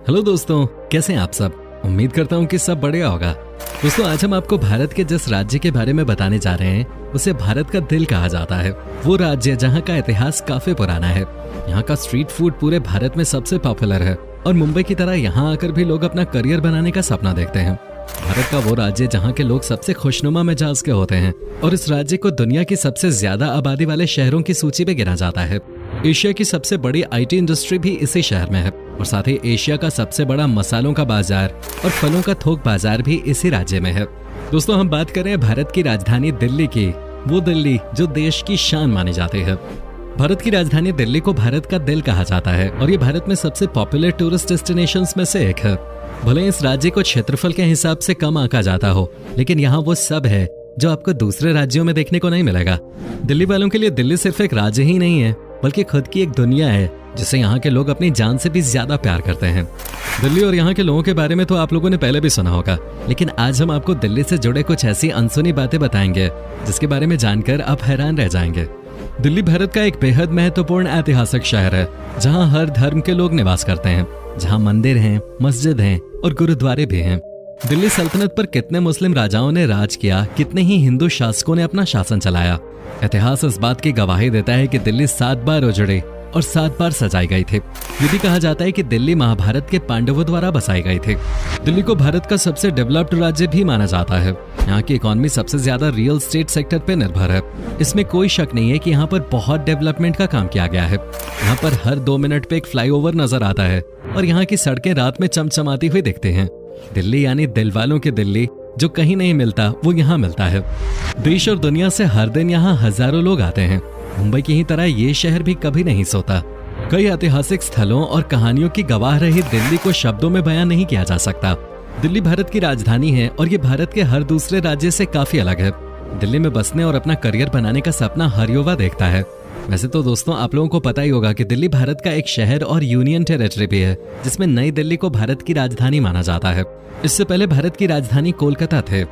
Hello दोस्तों, कैसे हैं आप सब। उम्मीद करता हूँ कि सब बढ़िया होगा। दोस्तों, आज हम आपको भारत के जिस राज्य के बारे में बताने जा रहे हैं उसे भारत का दिल कहा जाता है। वो राज्य जहाँ का इतिहास काफी पुराना है। यहाँ का स्ट्रीट फूड पूरे भारत में सबसे पॉपुलर है और मुंबई की तरह यहाँ आकर भी लोग अपना करियर बनाने का सपना देखते हैं। भारत का वो राज्य जहाँ के लोग सबसे खुशनुमा मिजाज के होते हैं और इस राज्य को दुनिया की सबसे ज्यादा आबादी वाले शहरों की सूची में गिना जाता है। एशिया की सबसे बड़ी आईटी इंडस्ट्री भी इसी शहर में है और साथ ही एशिया का सबसे बड़ा मसालों का बाजार और फलों का थोक बाजार भी इसी राज्य में है। दोस्तों, हम बात कर रहे हैं भारत की राजधानी दिल्ली की, वो दिल्ली जो देश की शान मानी जाती है। भारत की राजधानी दिल्ली को भारत का दिल कहा जाता है और ये भारत में सबसे पॉपुलर टूरिस्ट डेस्टिनेशंस में से एक है। भले इस राज्य को क्षेत्रफल के हिसाब से कम आंका जाता हो, लेकिन यहाँ वो सब है जो आपको दूसरे राज्यों में देखने को नहीं मिलेगा। दिल्ली वालों के लिए दिल्ली सिर्फ एक राज्य ही नहीं है, बल्कि खुद की एक दुनिया है जिसे यहाँ के लोग अपनी जान से भी ज्यादा प्यार करते हैं। दिल्ली और यहाँ के लोगों के बारे में तो आप लोगों ने पहले भी सुना होगा, लेकिन आज हम आपको दिल्ली से जुड़े कुछ ऐसी अनसुनी बातें बताएंगे जिसके बारे में जानकर आप हैरान रह जाएंगे। दिल्ली भारत का एक बेहद महत्वपूर्ण ऐतिहासिक शहर है जहाँ हर धर्म के लोग निवास करते हैं, जहाँ मंदिर हैं, मस्जिद हैं और गुरुद्वारे भी हैं। दिल्ली सल्तनत पर कितने मुस्लिम राजाओं ने राज किया, कितने ही हिंदू शासकों ने अपना शासन चलाया। इतिहास इस बात की गवाही देता है कि दिल्ली 7 बार उजड़ी और 7 बार सजाई गई थी। ये भी कहा जाता है कि दिल्ली महाभारत के पांडवों द्वारा बसाई गई थी। दिल्ली को भारत का सबसे डेवलप्ड राज्य भी माना जाता है। यहाँ की इकोनॉमी सबसे ज्यादा रियल एस्टेट सेक्टर पे निर्भर है। इसमें कोई शक नहीं है कि यहाँ पर बहुत डेवलपमेंट का काम किया गया है। यहाँ पर हर 2 मिनट पे एक फ्लाईओवर नजर आता है और यहाँ की सड़कें रात में चमचमाती हुई दिखती हैं। दिल्ली यानी दिल वालों की दिल्ली, जो कहीं नहीं मिलता वो यहाँ मिलता है। देश और दुनिया से हर दिन यहाँ हजारों लोग आते हैं। मुंबई की ही तरह ये शहर भी कभी नहीं सोता। कई ऐतिहासिक स्थलों और कहानियों की गवाह रही दिल्ली को शब्दों में बयां नहीं किया जा सकता। दिल्ली भारत की राजधानी है और ये भारत के हर दूसरे राज्य से काफी अलग है। दिल्ली में बसने और अपना करियर बनाने का सपना हर युवा देखता है। वैसे तो दोस्तों, आप लोगों को पता ही होगा कि दिल्ली भारत का एक शहर और यूनियन टेरिटरी भी है, जिसमें नई दिल्ली को भारत की राजधानी माना जाता है। इससे पहले भारत की राजधानी कोलकाता थे।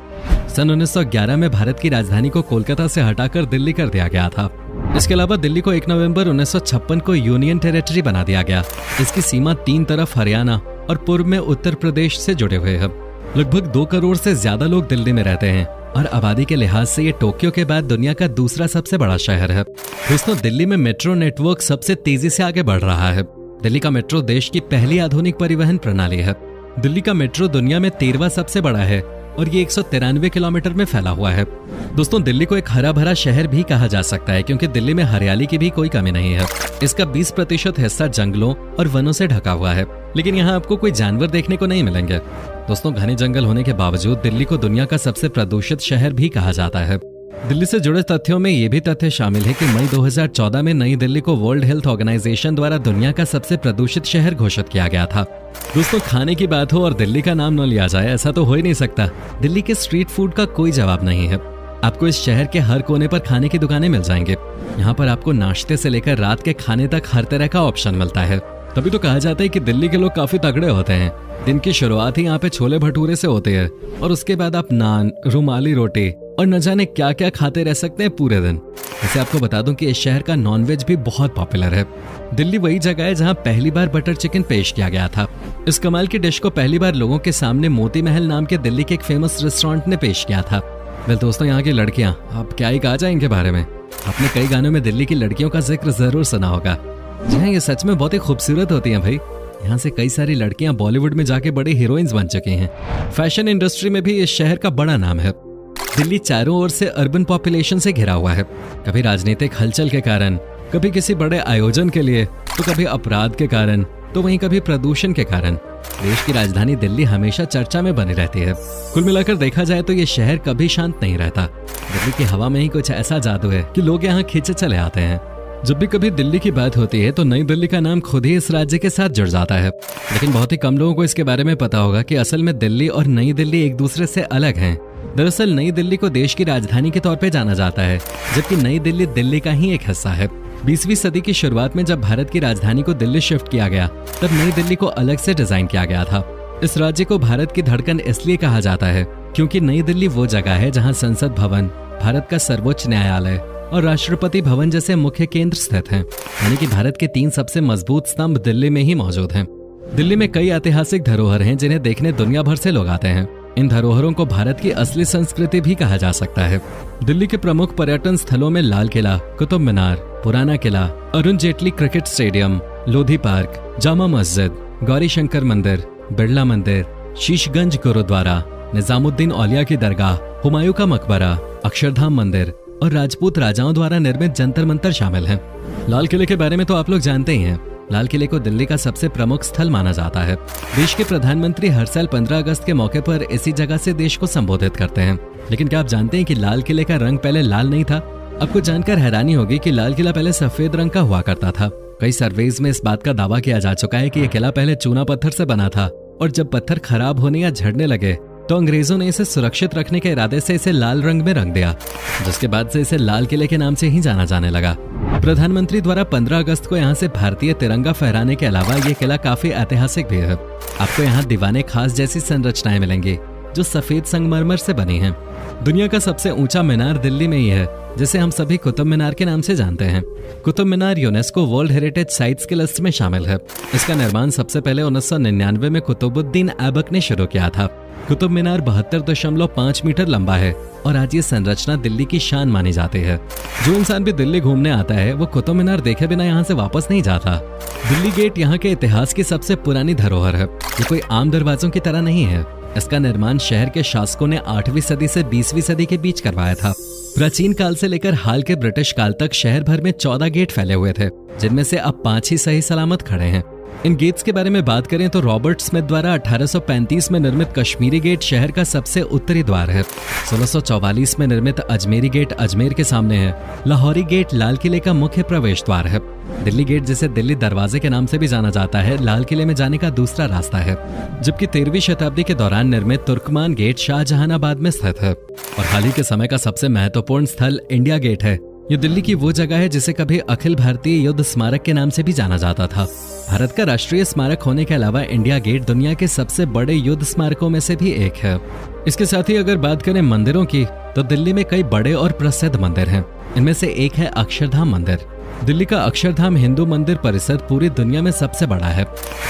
सन 1911 में भारत की राजधानी को कोलकाता से हटाकर दिल्ली कर दिया गया था। इसके अलावा दिल्ली को 1 नवंबर 1956 को यूनियन टेरिटरी बना दिया गया। इसकी सीमा 3 तरफ हरियाणा और पूर्व में उत्तर प्रदेश से जुड़े हुए है। लगभग 2 करोड़ से ज्यादा लोग दिल्ली में रहते हैं और आबादी के लिहाज से ये टोक्यो के बाद दुनिया का दूसरा सबसे बड़ा शहर है। दोस्तों, दिल्ली में मेट्रो नेटवर्क सबसे तेजी से आगे बढ़ रहा है। दिल्ली का मेट्रो देश की पहली आधुनिक परिवहन प्रणाली है। दिल्ली का मेट्रो दुनिया में 13वां सबसे बड़ा है और ये 193 किलोमीटर में फैला हुआ है। दोस्तों, दिल्ली को एक हरा भरा शहर भी कहा जा सकता है क्योंकि दिल्ली में हरियाली की भी कोई कमी नहीं है। इसका 20% हिस्सा जंगलों और वनों से ढका हुआ है, लेकिन यहाँ आपको कोई जानवर देखने को नहीं मिलेंगे। दोस्तों, घने जंगल होने के बावजूद दिल्ली को दुनिया का सबसे प्रदूषित शहर भी कहा जाता है। दिल्ली से जुड़े तथ्यों में ये भी तथ्य शामिल है कि मई 2014 में नई दिल्ली को वर्ल्ड हेल्थ ऑर्गेनाइजेशन द्वारा दुनिया का सबसे प्रदूषित शहर घोषित किया गया था। दोस्तों, खाने की बात हो और दिल्ली का नाम न लिया जाए, ऐसा तो हो ही नहीं सकता। दिल्ली के स्ट्रीट फूड का कोई जवाब नहीं है। आपको इस शहर के हर कोने पर खाने की दुकानें मिल जाएंगे। यहाँ पर आपको नाश्ते से लेकर रात के खाने तक हर तरह का ऑप्शन मिलता है। तभी तो कहा जाता है कि दिल्ली के लोग काफी तगड़े होते हैं। दिन की शुरुआत ही यहाँ पे छोले भटूरे से होते हैं और उसके बाद आप नान, रुमाली रोटी और न जाने क्या क्या खाते रह सकते हैं पूरे दिन। वैसे आपको बता दूं कि इस शहर का नॉनवेज भी बहुत पॉपुलर है। दिल्ली वही जगह है जहां पहली बार बटर चिकन पेश किया गया था। इस कमाल की डिश को पहली बार लोगों के सामने मोती महल नाम के दिल्ली के एक फेमस रेस्टोरेंट ने पेश किया था। वेल दोस्तों, यहाँ की लड़कियां, आप क्या ही कहा जाए इनके बारे में। आपने कई गानों में दिल्ली की लड़कियों का जिक्र जरूर सुना होगा। जी हाँ, ये सच में बहुत ही खूबसूरत होती हैं भाई। यहाँ से कई सारी लड़कियां बॉलीवुड में जाके बड़ी हीरोइंस बन चुकी हैं। फैशन इंडस्ट्री में भी इस शहर का बड़ा नाम है। दिल्ली चारों ओर से अर्बन पॉपुलेशन से घिरा हुआ है। कभी राजनीतिक हलचल के कारण, कभी किसी बड़े आयोजन के लिए, तो कभी अपराध के कारण, तो वहीं कभी प्रदूषण के कारण। देश की राजधानी दिल्ली हमेशा चर्चा में बनी रहती है। कुल मिलाकर देखा जाए तो ये शहर कभी शांत नहीं रहता। दिल्ली की हवा में ही कुछ ऐसा जादू है कि लोग यहाँ खींचे चले आते हैं। जब भी कभी दिल्ली की बात होती है तो नई दिल्ली का नाम खुद ही इस राज्य के साथ जुड़ जाता है। लेकिन बहुत ही कम लोगों को इसके बारे में पता होगा कि असल में दिल्ली और नई दिल्ली एक दूसरे से अलग हैं। दरअसल नई दिल्ली को देश की राजधानी के तौर पे जाना जाता है, जबकि नई दिल्ली दिल्ली का ही एक हिस्सा है। 20वीं सदी की शुरुआत में जब भारत की राजधानी को दिल्ली शिफ्ट किया गया, तब नई दिल्ली को अलग से डिजाइन किया गया था। इस राज्य को भारत की धड़कन इसलिए कहा जाता है क्योंकि नई दिल्ली वो जगह है जहाँ संसद भवन, भारत का सर्वोच्च न्यायालय और राष्ट्रपति भवन जैसे मुख्य केंद्र स्थित हैं। यानी कि भारत के 3 सबसे मजबूत स्तंभ दिल्ली में ही मौजूद हैं। दिल्ली में कई ऐतिहासिक धरोहर हैं जिन्हें देखने दुनिया भर से लोग आते हैं। इन धरोहरों को भारत की असली संस्कृति भी कहा जा सकता है। दिल्ली के प्रमुख पर्यटन स्थलों में Lal Qila, Qutub Minar, Purana Qila, Arun Jaitley cricket stadium, Lodhi park, Jama Masjid, Gauri Shankar मंदिर, बिरला मंदिर, शीशगंज गुरुद्वारा, निजामुद्दीन औलिया की दरगाह, हुमायूं का मकबरा, अक्षरधाम मंदिर और राजपूत राजाओं द्वारा निर्मित जंतर मंतर शामिल हैं। लाल किले के बारे में तो आप लोग जानते ही हैं। लाल किले को दिल्ली का सबसे प्रमुख स्थल माना जाता है। देश के प्रधानमंत्री हर साल 15 अगस्त के मौके पर इसी जगह से देश को संबोधित करते हैं। लेकिन क्या आप जानते हैं कि लाल किले का रंग पहले लाल नहीं था? आपको जानकर हैरानी होगी कि लाल किला पहले सफेद रंग का हुआ करता था। कई सर्वेज में इस बात का दावा किया जा चुका है कि यह किला पहले चूना पत्थर से बना था और जब पत्थर खराब होने या झड़ने लगे तो अंग्रेजों ने इसे सुरक्षित रखने के इरादे से इसे लाल रंग में रंग दिया, जिसके बाद से इसे लाल किले के नाम से ही जाना जाने लगा। प्रधानमंत्री द्वारा 15 अगस्त को यहाँ से भारतीय तिरंगा फहराने के अलावा ये किला काफी ऐतिहासिक भी है। आपको यहाँ दीवाने खास जैसी संरचनाएं मिलेंगी जो सफेद संगमरमर से बनी हैं। दुनिया का सबसे ऊंचा मीनार दिल्ली में ही है, जिसे हम सभी कुतुब मीनार के नाम से जानते हैं। Qutub Minar UNESCO world heritage sites की लिस्ट में शामिल है। इसका निर्माण सबसे पहले 1999 में कुतुबुद्दीन ऐबक ने शुरू किया था। कुतुब मीनार 72.5 मीटर लंबा है और आज ये संरचना दिल्ली की शान मानी जाती है। जो इंसान भी दिल्ली घूमने आता है वो कुतुब मीनार देखे बिना यहाँ से वापस नहीं जाता। दिल्ली गेट यहाँ के इतिहास की सबसे पुरानी धरोहर है। ये कोई आम दरवाजों की तरह नहीं है। इसका निर्माण शहर के शासकों ने 8वीं सदी से 20वीं सदी के बीच करवाया था। प्राचीन काल से लेकर हाल के ब्रिटिश काल तक शहर भर में 14 गेट फैले हुए थे, जिनमें से अब 5 ही सही सलामत खड़े हैं। इन गेट्स के बारे में बात करें तो रॉबर्ट स्मिथ द्वारा 1835 में निर्मित कश्मीरी गेट शहर का सबसे उत्तरी द्वार है। 1644 में निर्मित अजमेरी गेट अजमेर के सामने है। लाहौरी गेट लाल किले का मुख्य प्रवेश द्वार है। दिल्ली गेट, जिसे दिल्ली दरवाजे के नाम से भी जाना जाता है, लाल किले में जाने का दूसरा रास्ता है। जबकि 13वीं शताब्दी के दौरान निर्मित तुर्कमान गेट शाहजहानाबाद में स्थित है। और हाल ही के समय का सबसे महत्वपूर्ण स्थल इंडिया गेट है। ये दिल्ली की वो जगह है जिसे कभी अखिल भारतीय युद्ध स्मारक के नाम से भी जाना जाता था। भारत का राष्ट्रीय स्मारक होने के अलावा इंडिया गेट दुनिया के सबसे बड़े युद्ध स्मारकों में से भी एक है। इसके साथ ही अगर बात करें मंदिरों की, तो दिल्ली में कई बड़े और प्रसिद्ध मंदिर हैं। इनमें से एक है अक्षरधाम मंदिर। दिल्ली का अक्षरधाम हिंदू मंदिर परिसर पूरी दुनिया में सबसे बड़ा है।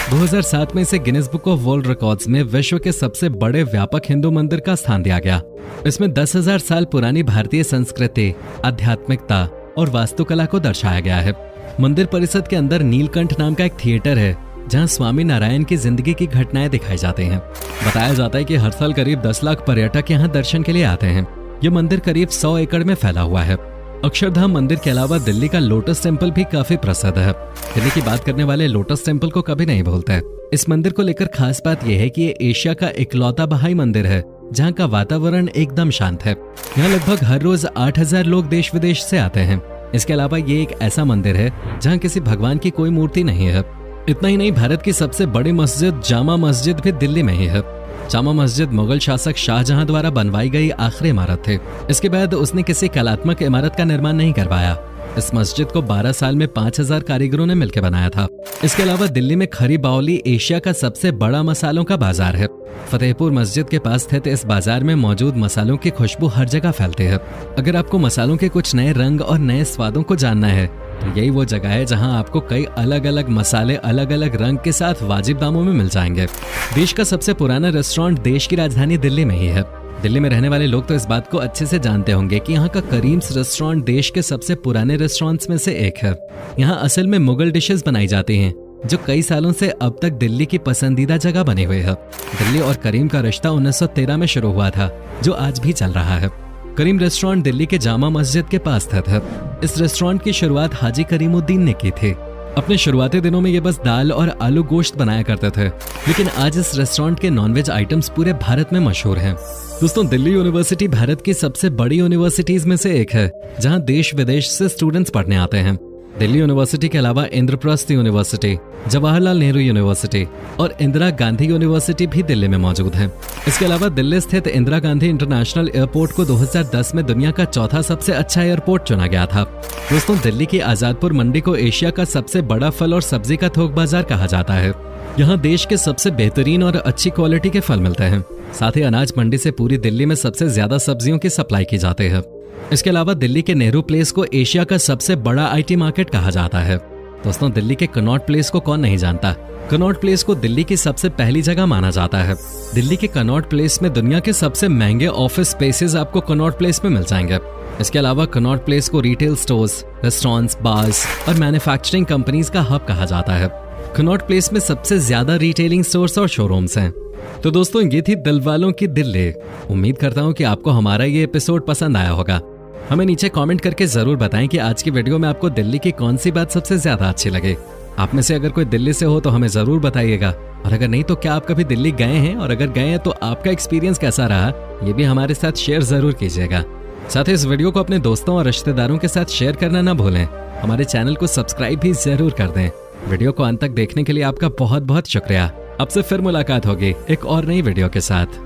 2007 में इसे Guinness book of world records में विश्व के सबसे बड़े व्यापक हिंदू मंदिर का स्थान दिया गया। इसमें 10,000 साल पुरानी भारतीय संस्कृति, आध्यात्मिकता और वास्तुकला को दर्शाया गया है। मंदिर परिसर के अंदर नीलकंठ नाम का एक थिएटर है, जहां स्वामी नारायण की जिंदगी की घटनाएं दिखाई जाती हैं। बताया जाता है कि हर साल करीब 10 लाख पर्यटक यहां दर्शन के लिए आते हैं। यह मंदिर करीब 100 एकड़ में फैला हुआ है। अक्षरधाम मंदिर के अलावा दिल्ली का लोटस टेम्पल भी काफी प्रसिद्ध है। दिल्ली की बात करने वाले लोटस टेम्पल को कभी नहीं भूलते। इस मंदिर को लेकर खास बात यह है कि ये एशिया का इकलौता बहाई मंदिर है जहाँ का वातावरण एकदम शांत है। यहाँ लगभग हर रोज 8,000 लोग देश विदेश से आते हैं। इसके अलावा ये एक ऐसा मंदिर है जहाँ किसी भगवान की कोई मूर्ति नहीं है। इतना ही नहीं, भारत की सबसे बड़ी मस्जिद जामा मस्जिद भी दिल्ली में ही है। जामा मस्जिद मुगल शासक शाहजहां द्वारा बनवाई गई आखिरी इमारत थी। इसके बाद उसने किसी कलात्मक इमारत का निर्माण नहीं करवाया। इस मस्जिद को 12 साल में 5,000 कारीगरों ने मिलकर बनाया था। इसके अलावा दिल्ली में खरी बावली एशिया का सबसे बड़ा मसालों का बाजार है। फतेहपुर मस्जिद के पास स्थित इस बाजार में मौजूद मसालों की खुशबू हर जगह फैलती है। अगर आपको मसालों के कुछ नए रंग और नए स्वादों को जानना है तो यही वो जगह है जहां आपको कई अलग अलग मसाले अलग अलग रंग के साथ वाजिब दामों में मिल जाएंगे। देश का सबसे पुराना रेस्टोरेंट देश की राजधानी दिल्ली में ही है। दिल्ली में रहने वाले लोग तो इस बात को अच्छे से जानते होंगे कि यहाँ का करीम्स रेस्टोरेंट देश के सबसे पुराने रेस्टोरेंट्स में से एक है। यहाँ असल में मुगल डिशेस बनाई जाती हैं, जो कई सालों से अब तक दिल्ली की पसंदीदा जगह बनी हुई है। दिल्ली और करीम का रिश्ता 1913 में शुरू हुआ था, जो आज भी चल रहा है। करीम रेस्टोरेंट दिल्ली के जामा मस्जिद के पास स्थित है। इस रेस्टोरेंट की शुरुआत हाजी करीमुद्दीन ने की थी। अपने शुरुआती दिनों में ये बस दाल और आलू गोश्त बनाया करते थे, लेकिन आज इस रेस्टोरेंट के नॉनवेज आइटम्स पूरे भारत में मशहूर हैं। दोस्तों, दिल्ली यूनिवर्सिटी भारत की सबसे बड़ी यूनिवर्सिटीज में से एक है, जहां देश विदेश से स्टूडेंट्स पढ़ने आते हैं। दिल्ली यूनिवर्सिटी के अलावा इंद्रप्रस्थ यूनिवर्सिटी, जवाहरलाल नेहरू यूनिवर्सिटी और इंदिरा गांधी यूनिवर्सिटी भी दिल्ली में मौजूद है। इसके अलावा दिल्ली स्थित इंदिरा गांधी इंटरनेशनल एयरपोर्ट को 2010 में दुनिया का चौथा सबसे अच्छा एयरपोर्ट चुना गया था। दोस्तों, दिल्ली की आजादपुर मंडी को एशिया का सबसे बड़ा फल और सब्जी का थोक बाजार कहा जाता है। यहाँ देश के सबसे बेहतरीन और अच्छी क्वालिटी के फल मिलते हैं। साथ ही अनाज मंडी से पूरी दिल्ली में सबसे ज्यादा सब्जियों की सप्लाई की जाती है। इसके अलावा दिल्ली के नेहरू प्लेस को एशिया का सबसे बड़ा IT मार्केट कहा जाता है। दोस्तों, दिल्ली के कनॉट प्लेस को कौन नहीं जानता। कनॉट प्लेस को दिल्ली की सबसे पहली जगह माना जाता है। दिल्ली के कनॉट प्लेस में दुनिया के सबसे महंगे ऑफिस स्पेसेस आपको कनॉट प्लेस में मिल जाएंगे। इसके अलावा कनॉट प्लेस को रिटेल स्टोर्स, रेस्टोरेंट्स, बार्स और मैन्युफैक्चरिंग कंपनीज का हब कहा जाता है। कनॉट प्लेस में सबसे ज्यादा रिटेलिंग स्टोर्स और शोरूम्स हैं। तो दोस्तों, ये थी दिलवालों की दिल्ली। उम्मीद करता हूँ कि आपको हमारा ये एपिसोड पसंद आया होगा। हमें नीचे कमेंट करके जरूर बताएं कि आज की वीडियो में आपको दिल्ली की कौन सी बात सबसे ज्यादा अच्छी लगे। आप में से अगर कोई दिल्ली से हो तो हमें जरूर बताइएगा, और अगर नहीं तो क्या आप कभी दिल्ली गए हैं, और अगर गए हैं तो आपका एक्सपीरियंस कैसा रहा, ये भी हमारे साथ शेयर जरूर कीजिएगा। साथ ही इस वीडियो को अपने दोस्तों और रिश्तेदारों के साथ शेयर करना ना भूलें। हमारे चैनल को सब्सक्राइब भी जरूर कर दें। वीडियो को अंत तक देखने के लिए आपका बहुत बहुत शुक्रिया। अब से फिर मुलाकात होगी एक और नई वीडियो के साथ।